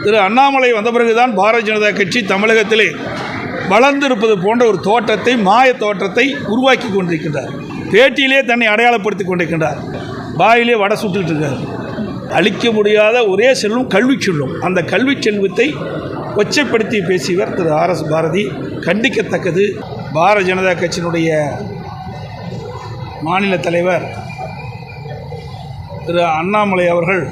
திரு அண்ணாமலை வந்த பிறகுதான் பாரதிய ஜனதா கட்சி தமிழகத்திலே வளர்ந்திருப்பது போன்ற ஒரு தோற்றத்தை, மாய தோற்றத்தை உருவாக்கி கொண்டிருக்கின்றார். பேட்டியிலே தன்னை அடையாளப்படுத்தி கொண்டிருக்கின்றார். வாயிலே வடை சுட்டுக்கிட்டு இருக்கார். அழிக்க முடியாத ஒரே செல்வம் கல்வி செல்வம். அந்த கல்வி செல்வத்தை கொச்சைப்படுத்தி பேசியவர் திரு ஆர்.எஸ். பாரதி. கண்டிக்கத்தக்கது. பாரதிய ஜனதா கட்சியினுடைய மாநில தலைவர் திரு அண்ணாமலை அவர்கள்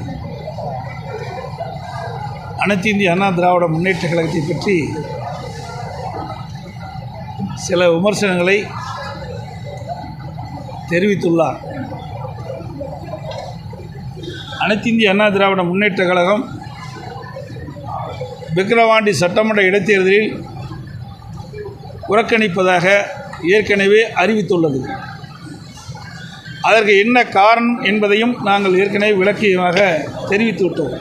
அனைத்து இந்திய அண்ணா திராவிட முன்னேற்ற கழகத்தை பற்றி சில விமர்சனங்களை தெரிவித்துள்ளார். அனைத்து இந்திய அண்ணா திராவிட முன்னேற்ற கழகம் விக்கிரவாண்டி சட்டமன்ற இடைத்தேர்தலில் புறக்கணிப்பதாக ஏற்கனவே அறிவித்துள்ளது. அதற்கு என்ன காரணம் என்பதையும் நாங்கள் ஏற்கனவே விளக்கியமாக தெரிவித்துவிட்டோம்.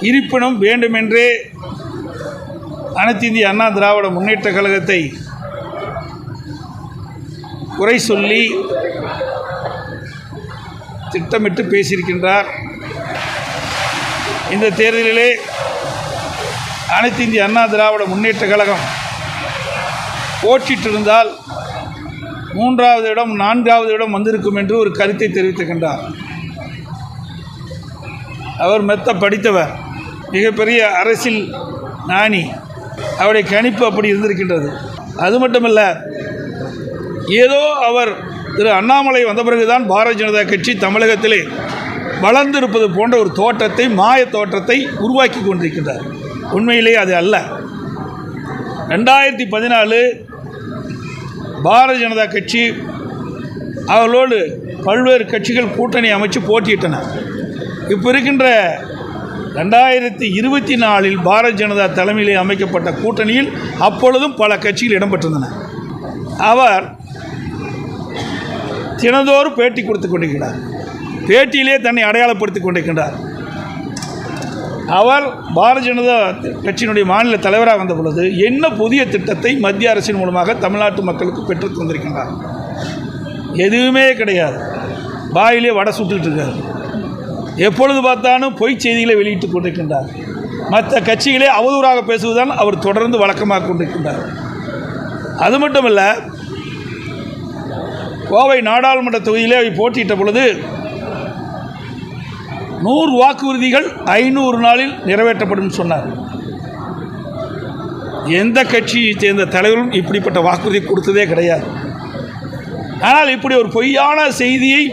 இருப்பினும் வேண்டுமென்றே அனைத்து இந்திய அண்ணா திராவிட முன்னேற்ற கழகத்தை குறை சொல்லி திட்டமிட்டு பேசியிருக்கின்றார். இந்த தேர்தலிலே அனைத்து இந்திய அண்ணா திராவிட முன்னேற்ற கழகம் போட்டிட்டிருந்தால் 3வது இடம் 4வது இடம் வந்திருக்கும் என்று ஒரு கருத்தை தெரிவித்திருக்கின்றார். அவர் மெத்த படித்தவர், மிகப்பெரிய அரசியல் ஞானி. அவருடைய கணிப்பு அப்படி இருந்திருக்கின்றது. அது மட்டுமல்ல, ஏதோ அவர் திரு அண்ணாமலை வந்த பிறகுதான் பாரதிய ஜனதா கட்சி தமிழகத்திலே வளர்ந்திருப்பது போன்ற ஒரு தோற்றத்தை, மாய தோற்றத்தை உருவாக்கி கொண்டிருக்கின்றார். உண்மையிலே அது அல்ல. 2014 பாரதிய ஜனதா கட்சி அவர்களோடு பல்வேறு கட்சிகள் கூட்டணி அமைச்சு போட்டியிட்டன. இப்போ இருக்கின்ற 2024 பாரதிய ஜனதா தலைமையிலே அமைக்கப்பட்ட கூட்டணியில் அப்பொழுதும் பல கட்சிகள் இடம்பெற்றிருந்தன. அவர் தினந்தோறும் பேட்டி கொடுத்து கொண்டிருக்கிறார். பேட்டியிலே தன்னை அடையாளப்படுத்தி கொண்டிருக்கின்றார். அவர் பாரதிய ஜனதா கட்சியினுடைய மாநில தலைவராக வந்த பொழுது என்ன புதிய திட்டத்தை மத்திய அரசின் மூலமாக தமிழ்நாட்டு மக்களுக்கு பெற்றுத் தந்திருக்கின்றார்? எதுவுமே கிடையாது. வாயிலே வடை சுட்டுக்கிட்டு இருக்கார். எப்பொழுது பார்த்தாலும் பொய் செய்திகளை வெளியிட்டு கொண்டிருக்கின்றார். மற்ற கட்சிகளே அவதூறாக பேசுவதுதான் அவர் தொடர்ந்து வழக்கமாக கொண்டிருக்கின்றார். அது மட்டுமல்ல, கோவை நாடாளுமன்ற தொகுதியிலே அவர் போட்டியிட்ட பொழுது 100 வாக்குறுதிகள் 500 நாளில் நிறைவேற்றப்படும் சொன்னார். எந்த கட்சியை சேர்ந்த தலைவரும் இப்படிப்பட்ட வாக்குறுதி கொடுத்ததே கிடையாது. ஆனால் இப்படி ஒரு பொய்யான செய்தியை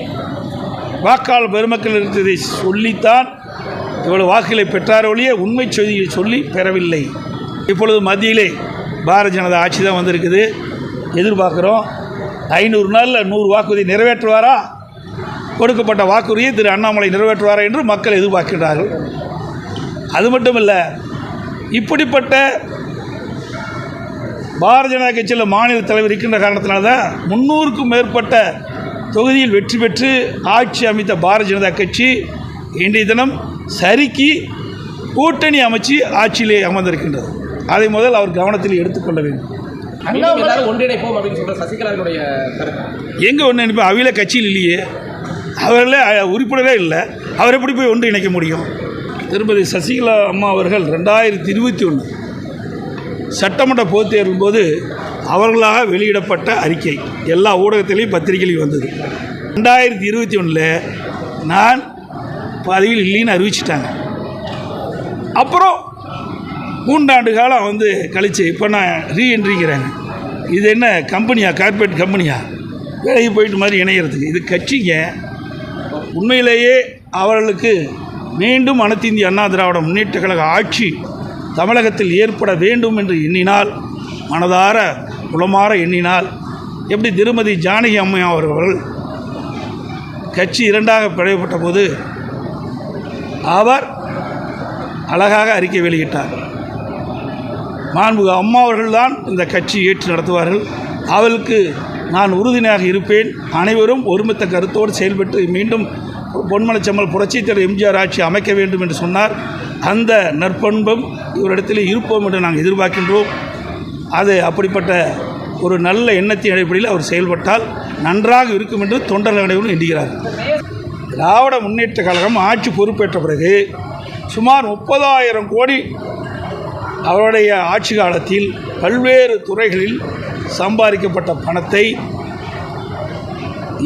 வாக்காளர் பெருமக்கள் இருந்ததை சொல்லித்தான் இவ்வளவு வாக்குகளை பெற்றார் ஒழிய உண்மை செய்தியை சொல்லி பெறவில்லை. இப்பொழுது மத்தியிலே பாரதிய ஜனதா ஆட்சி தான் வந்திருக்குது. எதிர்பார்க்குறோம் 500 நாளில் 100 வாக்குறுதி நிறைவேற்றுவாரா? கொடுக்கப்பட்ட வாக்குறுதியை திரு அண்ணாமலை நிறைவேற்றுவாரா என்று மக்கள் எதிர்பார்க்கிறார்கள். அது மட்டுமல்ல, இப்படிப்பட்ட பாரதிய ஜனதா கட்சியில் மாநில தலைவர் இருக்கின்ற காரணத்தினால்தான் 300க்கும் மேற்பட்ட தொகுதியில் வெற்றி பெற்று ஆட்சி அமைத்த பாரதிய ஜனதா கட்சி இன்றைய தினம் சரிக்கு கூட்டணி அமைச்சு ஆட்சியிலே அமர்ந்திருக்கின்றது. அதை முதல் அவர் கவனத்தில் எடுத்துக்கொள்ள வேண்டும். எங்கே ஒன்றிணைப்போம்? அவையில் கட்சியில் இல்லையே, அவர்களே உறுப்பினரே இல்லை. அவர் எப்படி போய் ஒன்றிணைக்க முடியும்? திருமதி சசிகலா அம்மா அவர்கள் 2021 சட்டமன்ற பொதுத் தேர்தலின் போது அவர்களாக வெளியிடப்பட்ட அறிக்கை எல்லா ஊடகத்திலையும் பத்திரிகையிலையும் வந்தது. 2021 நான் பதவியில் இல்லைன்னு அறிவிச்சிட்டாங்க. அப்புறம் 3 ஆண்டு காலம் கழிச்சு இப்போ நான் ரீஎன்ட்ரிங்கிறாங்க. இது என்ன கம்பெனியா? கார்பரேட் கம்பெனியா? வேலைக்கு போயிட்டு மாதிரி இணைகிறதுக்கு இது கட்சிங்க. உண்மையிலேயே அவர்களுக்கு மீண்டும் அனைத்து இந்திய அண்ணா திராவிட முன்னேற்ற கழக ஆட்சி தமிழகத்தில் ஏற்பட வேண்டும் என்று எண்ணினால், மனதார உளமாற எண்ணினால், எப்படி திருமதி ஜானகி அம்மையா அவர்கள் கட்சி 2ஆக பிளவுபட்ட போது அவர் அழகாக அறிக்கை வெளியிட்டார். மாண்புமிகு அம்மா அவர்கள்தான் இந்த கட்சி ஏற்று நடத்துவார்கள், அவர்களுக்கு நான் உறுதுணையாக இருப்பேன், அனைவரும் ஒருமித்த கருத்தோடு செயல்பட்டு மீண்டும் பொன்மனச்செம்மல் புரட்சித் தலைவர் எம்ஜிஆர் ஆட்சி அமைக்க வேண்டும் என்று சொன்னார். அந்த நற்பண்பும் இவரிடத்தில் இருப்போம் என்று நாங்கள் எதிர்பார்க்கின்றோம். அது அப்படிப்பட்ட ஒரு நல்ல எண்ணத்தின் அடிப்படையில் அவர் செயல்பட்டால் நன்றாக இருக்கும் என்று தொண்டர்கள் அனைவரும் எண்ணுகிறார்கள். திராவிட முன்னேற்ற கழகம் ஆட்சி பொறுப்பேற்ற பிறகு சுமார் 30,000 கோடி அவருடைய ஆட்சி காலத்தில் பல்வேறு துறைகளில் சம்பாதிக்கப்பட்ட பணத்தை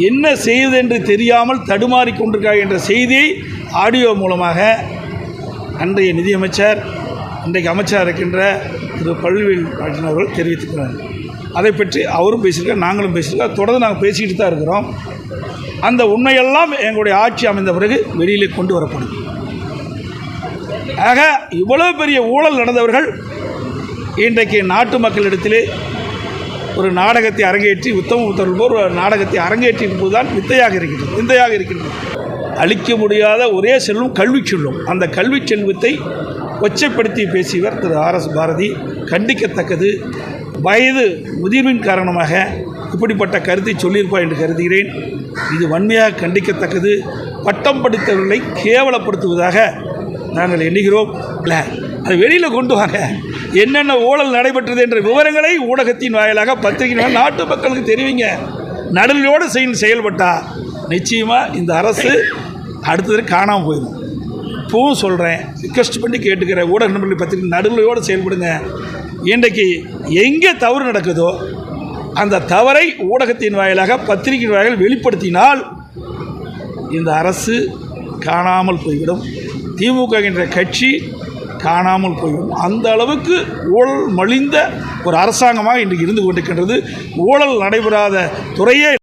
என்ன செய்வதென்று தெரியாமல் தடுமாறிக் கொண்டிருக்கிறார் என்ற செய்தியை ஆடியோ மூலமாக அன்றைய நிதியமைச்சர், இன்றைக்கு அமைச்சராக இருக்கின்ற திரு பழனிவேல் ராஜன் அவர்கள் தெரிவித்திருக்கிறார். அதை பற்றி அவரும் பேசியிருக்கார், நாங்களும் பேசியிருக்கோம், தொடர்ந்து நாங்கள் பேசிக்கிட்டு தான் இருக்கிறோம். அந்த உண்மையெல்லாம் எங்களுடைய ஆட்சி அமைந்த பிறகு வெளியிலே கொண்டு வரப்படும். ஆக இவ்வளவு பெரிய ஊழல் நடந்தவர்கள் இன்றைக்கு நாட்டு மக்களிடத்திலே ஒரு நாடகத்தை அரங்கேற்றி உத்தம ஒரு நாடகத்தை அரங்கேற்றின் போதுதான் விந்தையாக இருக்கின்றது. அழிக்க முடியாத ஒரே செல்வம் கல்வி செல்வம். அந்த கல்வி செல்வத்தை கொச்சைப்படுத்தி பேசியவர் திரு RS பாரதி கண்டிக்கத்தக்கது. வயது முதிர்வின் காரணமாக இப்படிப்பட்ட கருத்தை சொல்லியிருப்பார் என்று கருதுகிறேன். இது வன்மையாக கண்டிக்கத்தக்கது. பட்டம் படித்தவர்களை கேவலப்படுத்துவதாக நாங்கள் எண்ணுகிறோம். இல்லை, அது வெளியில் கொண்டு வாங்க. என்னென்ன ஊழல் நடைபெற்றது என்ற விவரங்களை ஊடகத்தின் வாயிலாக, பத்திரிகை வாயிலாக நாட்டு மக்களுக்கு தெரிவிங்க. நடுநிலையோடு செயல்பட்டால் நிச்சயமாக இந்த அரசு அடுத்தது காணாமல் போயிடும். இப்போவும் சொல்கிறேன், ரிக்வெஸ்ட் பண்ணி கேட்டுக்கிறேன், ஊடக நண்பர்கள் பத்திரிகை நடுநிலையோடு செயல்படுங்க. இன்றைக்கு எங்கே தவறு நடக்குதோ அந்த தவறை ஊடகத்தின் வாயிலாக, பத்திரிகை வாயிலாக வெளிப்படுத்தினால் இந்த அரசு காணாமல் போய்விடும். திமுக என்ற கட்சி காணாமல் போய்விடும். அந்த அளவுக்கு ஊழல் மலிந்த ஒரு அரசாங்கமாக இன்றைக்கு இருந்து கொண்டிருக்கின்றது. ஊழல் நடைபெறாத துறையே